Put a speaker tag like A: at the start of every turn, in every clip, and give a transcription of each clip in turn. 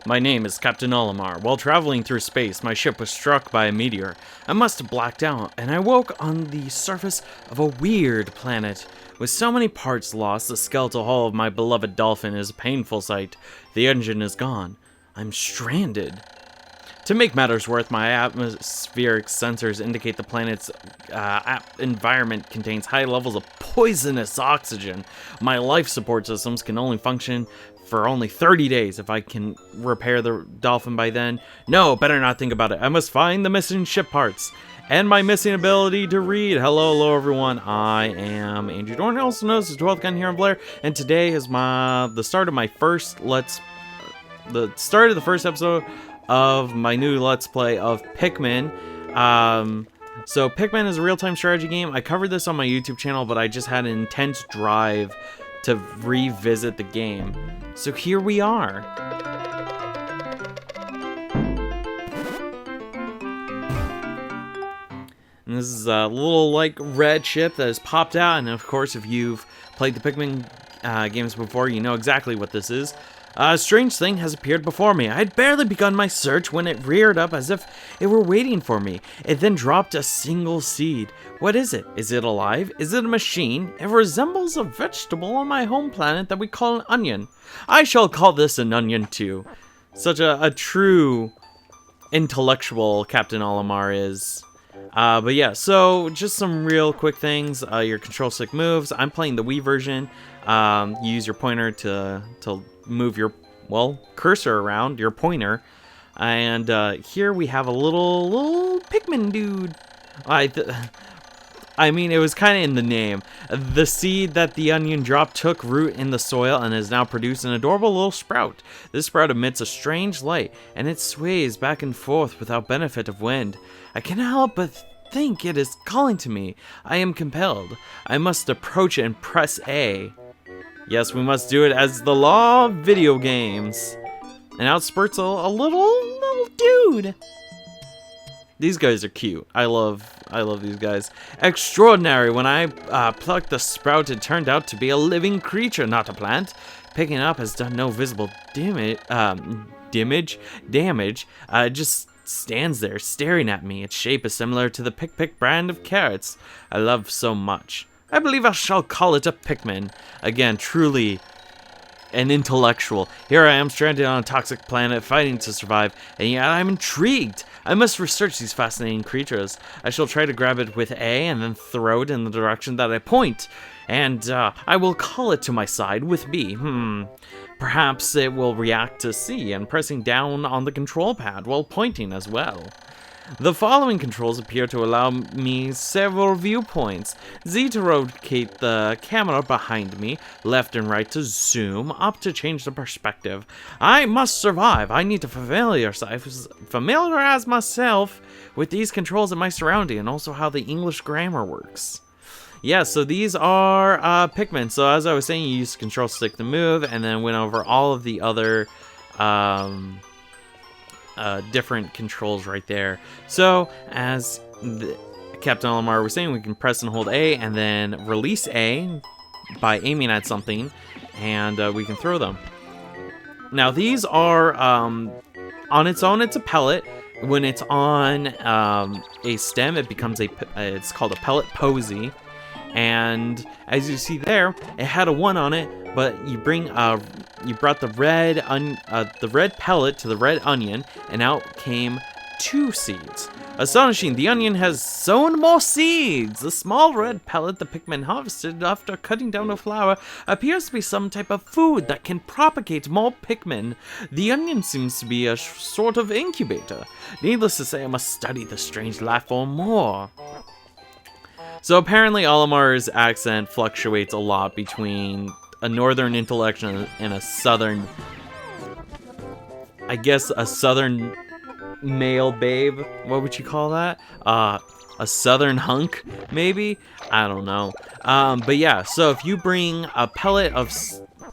A: My name is Captain Olimar. While traveling through space, my ship was struck by a meteor. I must have blacked out, and I woke on the surface of a weird planet. With so many parts lost, the skeletal hull of my beloved dolphin is a painful sight. The engine is gone. I'm stranded. To make matters worse, my atmospheric sensors indicate the planet's environment contains high levels of poisonous oxygen. My life support systems can only function for only 30 days. If I can repair the dolphin by then. No, better not think about it. I must find the missing ship parts. And my missing ability to read. Hello everyone. I am Andrew Dorn, also known as the 12th Gun here on Vlare, and today is the start of the first episode of my new Let's Play of Pikmin. So Pikmin is a real-time strategy game. I covered this on my YouTube channel, but I just had an intense drive to revisit the game. So here we are. And this is a little like red ship that has popped out, and of course if you've played the Pikmin games before, you know exactly what this is. A strange thing has appeared before me. I had barely begun my search when it reared up as if it were waiting for me. It then dropped a single seed. What is it? Is it alive? Is it a machine? It resembles a vegetable on my home planet that we call an onion. I shall call this an onion too. Such a true intellectual Captain Olimar is. But yeah, so just some real quick things. Your control stick moves. I'm playing the Wii version. You use your pointer to move your cursor around, your pointer. And here we have a little Pikmin dude. I mean, it was kind of in the name. The seed that the onion dropped took root in the soil and has now produced an adorable little sprout. This sprout emits a strange light, and it sways back and forth without benefit of wind. I cannot help but think it is calling to me. I am compelled. I must approach it and press A. Yes, we must do it as the law of video games. And out spurts a little dude. These guys are cute. I love these guys. Extraordinary. When I plucked the sprout, it turned out to be a living creature, not a plant. Picking it up has done no visible damage. It just stands there staring at me. Its shape is similar to the Pick brand of carrots I love so much. I believe I shall call it a Pikmin. Again, truly an intellectual. Here I am stranded on a toxic planet fighting to survive, and yet I'm intrigued. I must research these fascinating creatures. I shall try to grab it with A and then throw it in the direction that I point. And I will call it to my side with B. Perhaps it will react to C and pressing down on the control pad while pointing as well. The following controls appear to allow me several viewpoints. Z to rotate the camera behind me, left and right to zoom, up to change the perspective. I must survive. I need to familiarize myself with these controls and my surrounding, and also how the English grammar works. Yeah, so these are Pikmin. So as I was saying, you use the control stick to move, and then went over all of the other different controls right there. So as Captain Olimar was saying, we can press and hold A and then release A by aiming at something, and we can throw them. Now these are on its own, it's a pellet. When it's on a stem, it becomes it's called a pellet posy. And as you see there, it had a 1 on it, but you brought the red pellet to the red onion, and out came 2 seeds. Astonishing, the onion has sown more seeds! The small red pellet the Pikmin harvested after cutting down a flower appears to be some type of food that can propagate more Pikmin. The onion seems to be a sort of incubator. Needless to say, I must study the strange life form more. So apparently Olimar's accent fluctuates a lot between a northern intellectual and a southern, I guess a southern male babe. What would you call that? A southern hunk, maybe? I don't know. But yeah, so if you bring a pellet of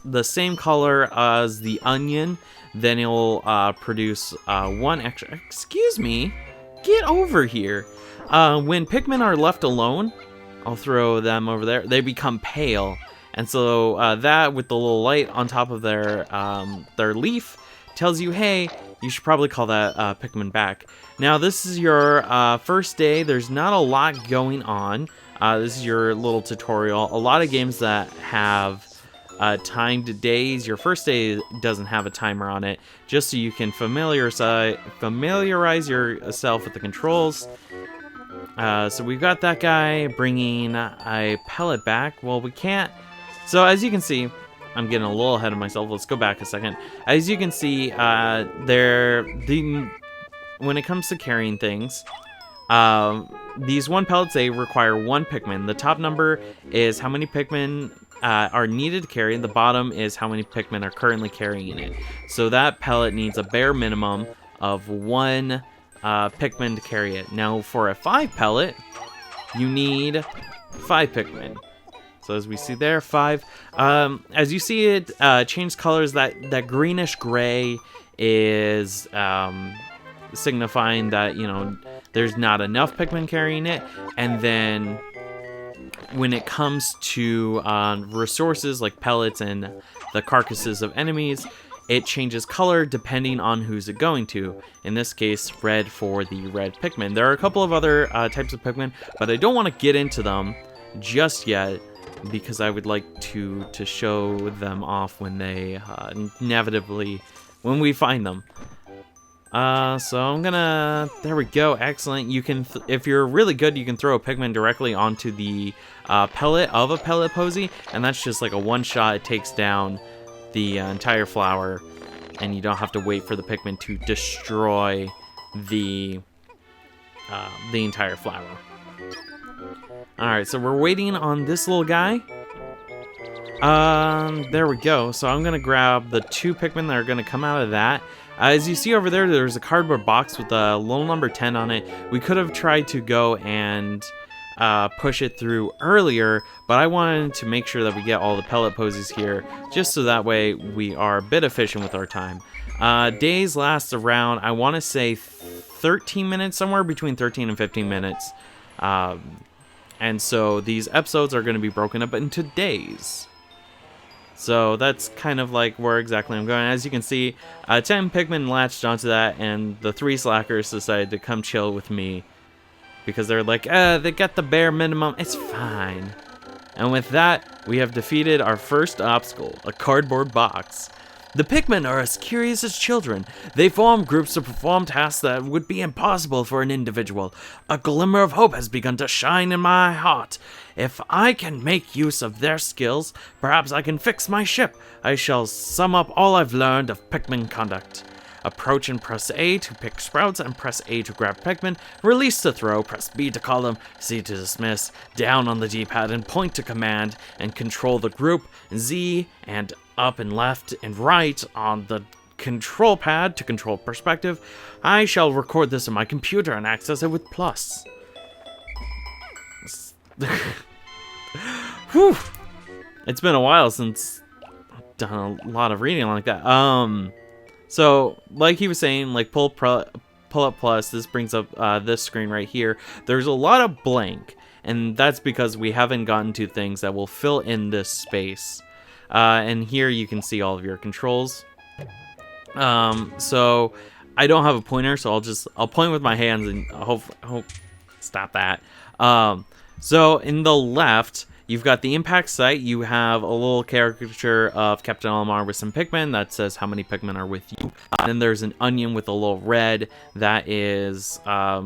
A: the same color as the onion, then it'll produce 1 extra. Excuse me, get over here. When Pikmin are left alone, I'll throw them over there, they become pale. And so that with the little light on top of their leaf tells you, hey, you should probably call that Pikmin back. Now this is your first day. There's not a lot going on. This is your little tutorial. A lot of games that have timed days, your first day doesn't have a timer on it, just so you can familiarize yourself with the controls. So we've got that guy bringing a pellet back. Well, we can't. So as you can see, I'm getting a little ahead of myself. Let's go back a second. As you can see, when it comes to carrying things, these one pellets, they require one Pikmin. The top number is how many Pikmin are needed to carry. The bottom is how many Pikmin are currently carrying it. So that pellet needs a bare minimum of one Pikmin to carry it. Now for a 5 pellet, you need 5 Pikmin. So as we see there, 5. As you see it change colors, that greenish gray is signifying that, you know, there's not enough Pikmin carrying it. And then when it comes to resources like pellets and the carcasses of enemies, it changes color depending on who's it going to. In this case, red for the red Pikmin. There are a couple of other types of Pikmin, but I don't want to get into them just yet, because I would like to show them off when they inevitably, when we find them. So I'm gonna, there we go, excellent. You can, if you're really good, you can throw a Pikmin directly onto the pellet of a pellet posy, and that's just like a one-shot. It takes down the entire flower, and you don't have to wait for the Pikmin to destroy the entire flower. Alright, so we're waiting on this little guy. There we go. So I'm gonna grab the 2 Pikmin that are gonna come out of that. As you see over there, there's a cardboard box with a little number 10 on it. We could have tried to go and push it through earlier, but I wanted to make sure that we get all the pellet posies here, just so that way we are a bit efficient with our time. Days last around, I want to say 13 minutes, somewhere between 13 and 15 minutes. And so these episodes are going to be broken up into days. So that's kind of like where exactly I'm going. As you can see, 10 Pikmin latched onto that, and the 3 slackers decided to come chill with me. Because they're like, they got the bare minimum, it's fine. And with that, we have defeated our first obstacle, a cardboard box. The Pikmin are as curious as children. They form groups to perform tasks that would be impossible for an individual. A glimmer of hope has begun to shine in my heart. If I can make use of their skills, perhaps I can fix my ship. I shall sum up all I've learned of Pikmin conduct. Approach and press A to pick sprouts, and press A to grab Pikmin. Release to throw, press B to call them, C to dismiss, down on the D-pad and point to command, and control the group, Z and up and left and right on the control pad to control perspective. I shall record this on my computer and access it with plus. Whew. It's been a while since I've done a lot of reading like that. So, like he was saying, like pull up plus, this brings up this screen right here. There's a lot of blank, and that's because we haven't gotten to things that will fill in this space. And here you can see all of your controls. So I don't have a pointer, so I'll point with my hands and hope stop that. So in the left, you've got the impact site. You have a little caricature of Captain Olimar with some Pikmin that says how many Pikmin are with you. And then there's an onion with a little red that is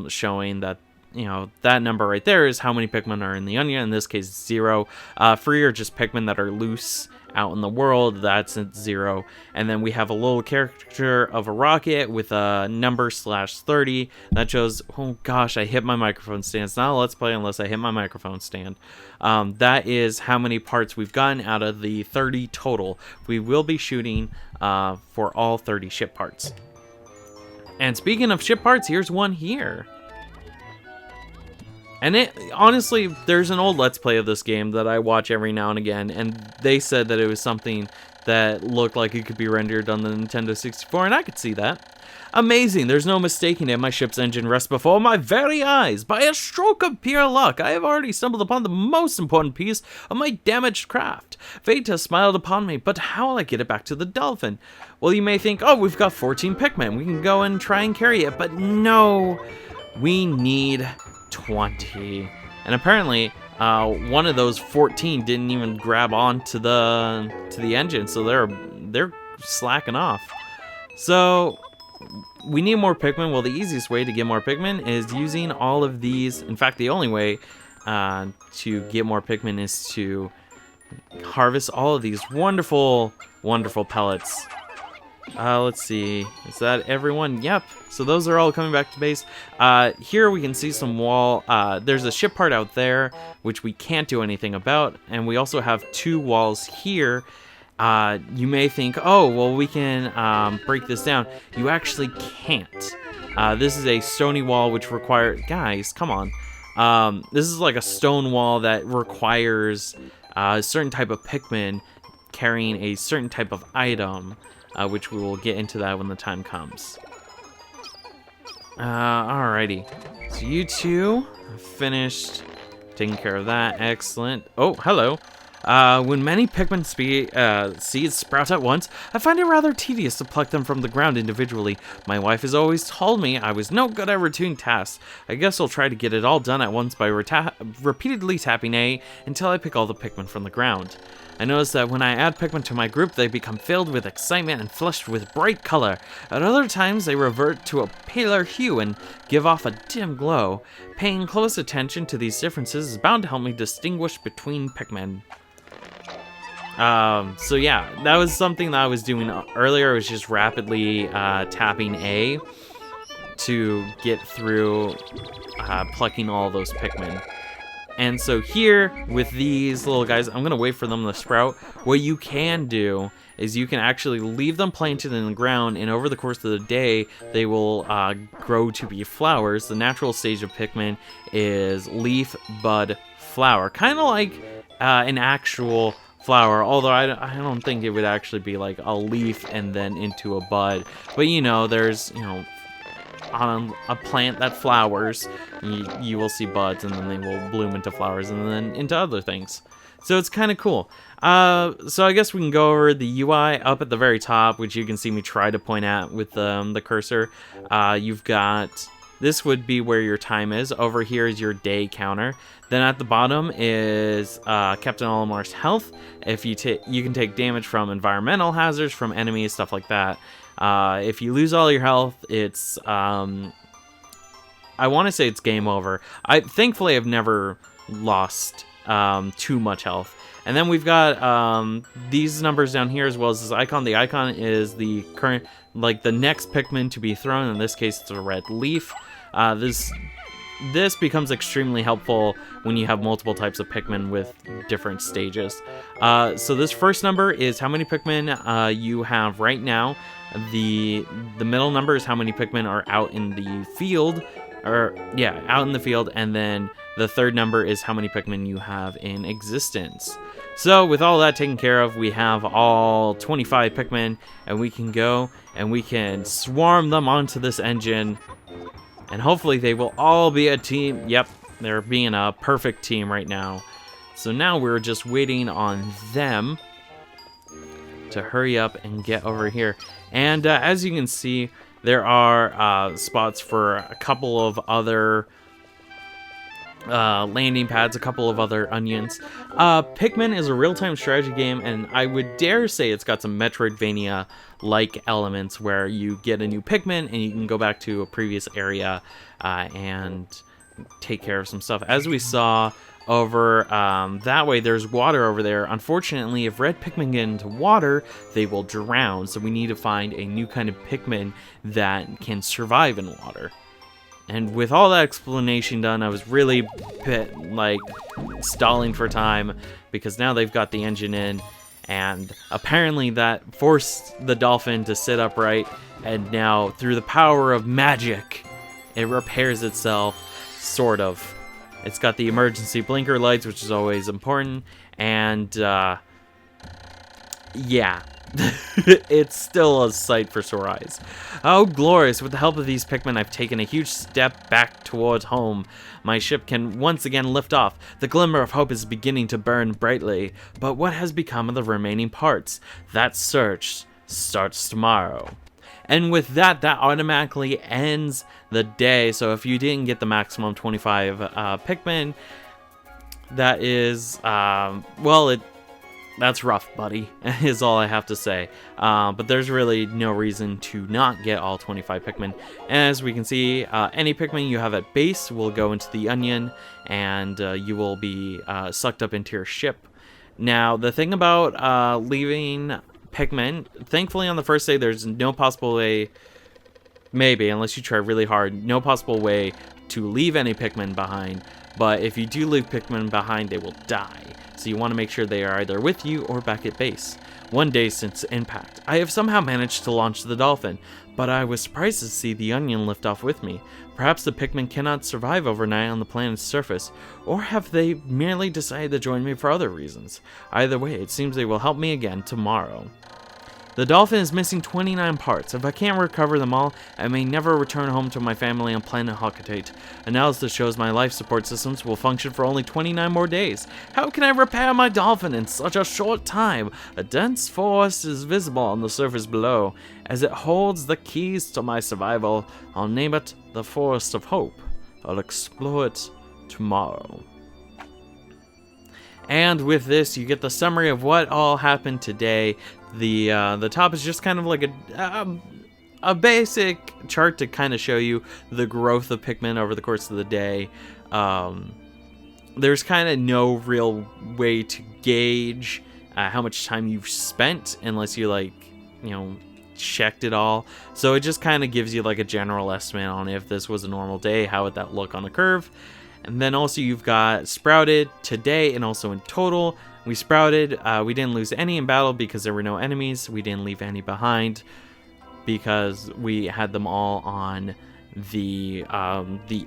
A: showing that, you know, that number right there is how many Pikmin are in the onion. In this case, 0. Free are just Pikmin that are loose out in the world, that's at 0. And then we have a little caricature of a rocket with a number /30 that shows, oh gosh, I hit my microphone stand. It's not a Let's Play unless I hit my microphone stand. That is how many parts we've gotten out of the 30 total. We will be shooting for all 30 ship parts. And speaking of ship parts, here's one here. And it, honestly, there's an old Let's Play of this game that I watch every now and again, and they said that it was something that looked like it could be rendered on the Nintendo 64, and I could see that. Amazing, there's no mistaking it. My ship's engine rests before my very eyes. By a stroke of pure luck, I have already stumbled upon the most important piece of my damaged craft. Fate has smiled upon me, but how will I get it back to the Dolphin? Well, you may think, oh, we've got 14 Pikmin. We can go and try and carry it, but no, we need 20. And apparently, one of those 14 didn't even grab onto the engine, so they're slacking off. So we need more Pikmin. Well, the easiest way to get more Pikmin is using all of these. In fact, the only way to get more Pikmin is to harvest all of these wonderful, wonderful pellets. Let's see. Is that everyone? Yep. So those are all coming back to base. Here we can see some wall. There's a ship part out there, which we can't do anything about. And we also have 2 walls here. You may think, oh, well, we can break this down. You actually can't. This is a stony wall which requires... Guys, come on. This is like a stone wall that requires a certain type of Pikmin carrying a certain type of item, which we will get into that when the time comes. Alrighty. So you two have finished taking care of that. Excellent. Oh, hello. When many Pikmin seeds sprout at once, I find it rather tedious to pluck them from the ground individually. My wife has always told me I was no good at routine tasks. I guess I'll try to get it all done at once by repeatedly tapping A until I pick all the Pikmin from the ground. I notice that when I add Pikmin to my group, they become filled with excitement and flushed with bright color. At other times, they revert to a paler hue and give off a dim glow. Paying close attention to these differences is bound to help me distinguish between Pikmin. So yeah, that was something that I was doing earlier. I was just rapidly tapping A to get through plucking all those Pikmin. And so here, with these little guys, I'm going to wait for them to sprout. What you can do is you can actually leave them planted in the ground, and over the course of the day, they will grow to be flowers. The natural stage of Pikmin is leaf, bud, flower. Kind of like an actual flower, although I don't think it would actually be like a leaf and then into a bud. But, you know, there's, you know, on a plant that flowers, you will see buds, and then they will bloom into flowers, and then into other things. So it's kind of cool. So I guess we can go over the UI up at the very top, which you can see me try to point at with the cursor. You've got, this would be where your time is. Over here is your day counter. Then at the bottom is Captain Olimar's health. If you can take damage from environmental hazards, from enemies, stuff like that. If you lose all your health, it's I want to say it's game over. Thankfully I've never lost too much health. And then we've got these numbers down here, as well as this icon. The icon is the current, like the next Pikmin to be thrown. In this case, it's a red leaf. This becomes extremely helpful when you have multiple types of Pikmin with different stages. So this first number is how many Pikmin you have right now. The middle number is how many Pikmin are out in the field, out in the field, and then the third number is how many Pikmin you have in existence. So with all that taken care of, we have all 25 Pikmin, and we can go and we can swarm them onto this engine, and hopefully they will all be a team. Yep, they're being a perfect team right now. So now we're just waiting on them to hurry up and get over here. And as you can see, there are spots for a couple of other landing pads, a couple of other onions. Pikmin is a real-time strategy game, and I would dare say it's got some Metroidvania-like elements where you get a new Pikmin and you can go back to a previous area and take care of some stuff. As we saw over that way, there's water over there. Unfortunately, if red Pikmin get into water, they will drown, so we need to find a new kind of Pikmin that can survive in water. And with all that explanation done, I was really stalling for time, because now they've got the engine in, and apparently that forced the dolphin to sit upright, and now through the power of magic, it repairs itself, sort of. It's got the emergency blinker lights, which is always important, and yeah, It's still a sight for sore eyes. Oh, glorious. With the help of these Pikmin, I've taken a huge step back towards home. My ship can once again lift off. The glimmer of hope is beginning to burn brightly. But what has become of the remaining parts? That search starts tomorrow. And with that, automatically ends the day. So if you didn't get the maximum 25 Pikmin, that is, that's rough, buddy, is all I have to say. But there's really no reason to not get all 25 Pikmin. As we can see, any Pikmin you have at base will go into the onion, and you will be sucked up into your ship. Now, the thing about leaving Pikmin, thankfully on the first day, there's no possible way, maybe, unless you try really hard, no possible way to leave any Pikmin behind. But if you do leave Pikmin behind, they will die. So you want to make sure they are either with you or back at base. One day since impact, I have somehow managed to launch the Dolphin, but I was surprised to see the Onion lift off with me. Perhaps the Pikmin cannot survive overnight on the planet's surface, or have they merely decided to join me for other reasons? Either way, it seems they will help me again tomorrow. The Dolphin is missing 29 parts. If I can't recover them all, I may never return home to my family on planet Hockatate. Analysis shows my life support systems will function for only 29 more days. How can I repair my Dolphin in such a short time? A dense forest is visible on the surface below. As it holds the keys to my survival, I'll name it the Forest of Hope. I'll explore it tomorrow. And with this, you get the summary of what all happened today. The top is just kind of like a basic chart to kind of show you the growth of Pikmin over the course of the day. There's kind of no real way to gauge how much time you've spent unless you checked it all. So it just kind of gives you like a general estimate on if this was a normal day, how would that look on a curve. And then also you've got Sprouted today and also in total. We Sprouted, we didn't lose any in battle because there were no enemies. We didn't leave any behind because we had them all on the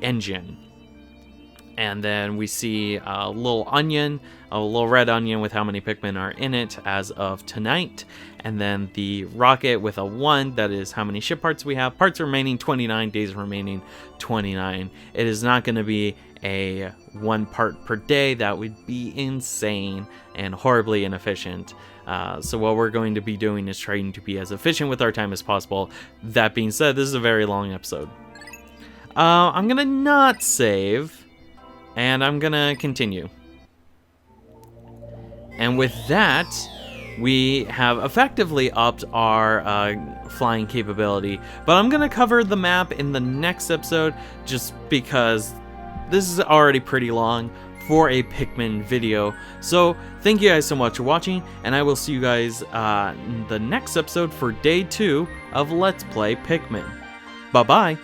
A: engine. And then we see a little onion, a little red onion with how many Pikmin are in it as of tonight. And then the rocket with a 1, that is how many ship parts we have. Parts remaining 29, days remaining 29. It is not going to be a 1 part per day. That would be insane and horribly inefficient. So what we're going to be doing is trying to be as efficient with our time as possible. That being said, this is a very long episode. I'm going to not save. And I'm gonna continue. And with that, we have effectively upped our flying capability. But I'm gonna cover the map in the next episode just because this is already pretty long for a Pikmin video. So thank you guys so much for watching, and I will see you guys in the next episode for day 2 of Let's Play Pikmin. Bye-bye!